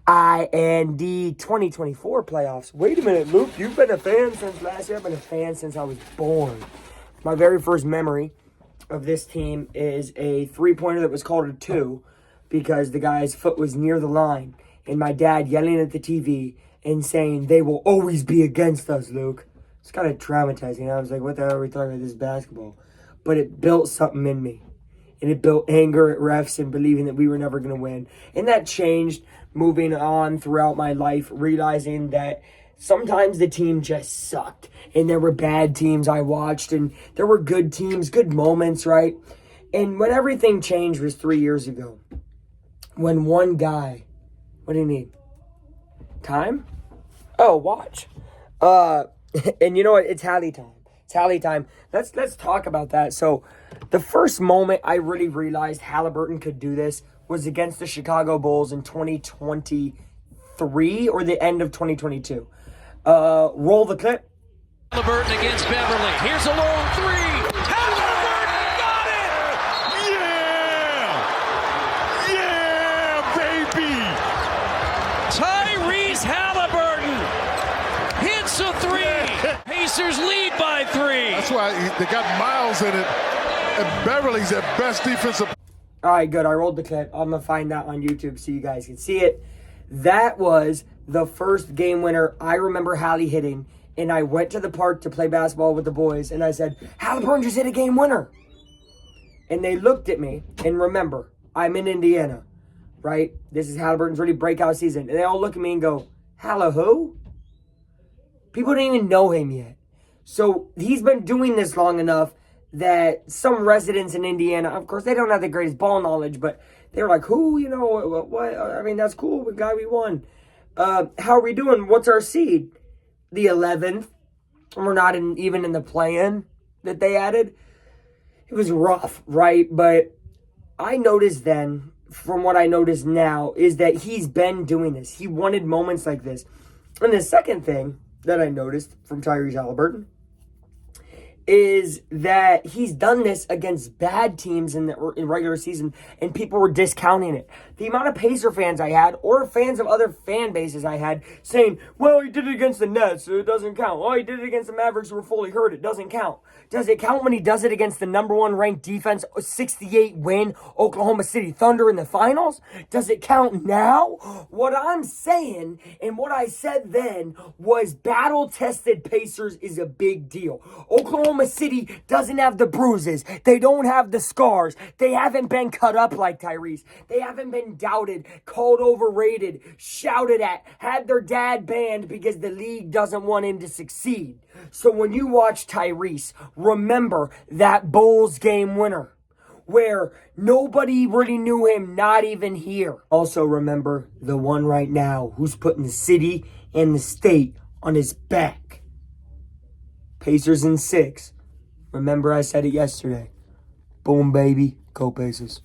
IND 2024 playoffs. Wait a minute, Luke. You've been a fan since last year. I've been a fan since I was born. My very first memory of this team is a three-pointer that was called a two because the guy's foot was near the line. And my dad yelling at the TV and saying, "They will always be against us, Luke." It's kind of traumatizing. I was like, what the hell are we talking about this basketball? But it built something in me. And it built anger at refs and believing that we were never going to win. And that changed moving on throughout my life, realizing that sometimes the team just sucked. And there were bad teams I watched, and there were good teams, good moments, right? And when everything changed was 3 years ago. When one guy, what do you need? Time? Oh, watch. And you know what? It's Hally time. It's Hally time. Let's talk about that. So the first moment I really realized Haliburton could do this was against the Chicago Bulls in 2023 or the end of 2022. Roll the clip. Haliburton against Beverly. Here's a long three. Haliburton got it! Yeah! Yeah, baby! Tyrese Haliburton hits a three. Pacers lead by three. That's why they got Miles in it. And Beverly's their best defensive. All right, good. I rolled the clip. I'm going to find that on YouTube so you guys can see it. That was the first game winner I remember Hallie hitting. And I went to the park to play basketball with the boys. And I said, "Haliburton just hit a game winner." And they looked at me. And remember, I'm in Indiana, right? This is Haliburton's really breakout season. And they all look at me and go, "Halla who?" People didn't even know him yet. So he's been doing this long enough that some residents in Indiana, of course, they don't have the greatest ball knowledge, but they were like, "Who? You know, what? I mean, that's cool. The guy we won. How are we doing? What's our seed? The 11th. We're not even in the play-in that they added." It was rough, right? But I noticed then, from what I notice now, is that he's been doing this. He wanted moments like this. And the second thing that I noticed from Tyrese Haliburton is that he's done this against bad teams in regular season, and people were discounting it. The amount of Pacer fans I had, or fans of other fan bases I had, saying, "Well, he did it against the Nets, so it doesn't count. Oh, he did it against the Mavericks who were fully hurt. It doesn't count." Does it count when he does it against the number one ranked defense, 68 win Oklahoma City Thunder in the finals? Does it count now? What I'm saying, and what I said then, was battle-tested Pacers is a big deal. Oklahoma City doesn't have the bruises. They don't have the scars. They haven't been cut up like Tyrese. They haven't been doubted, called overrated, shouted at, had their dad banned because the league doesn't want him to succeed. So when you watch Tyrese, remember that Bulls game winner where nobody really knew him, not even here. Also remember the one right now who's putting the city and the state on his back. Pacers in 6. Remember I said it yesterday. Boom, baby. Go Pacers.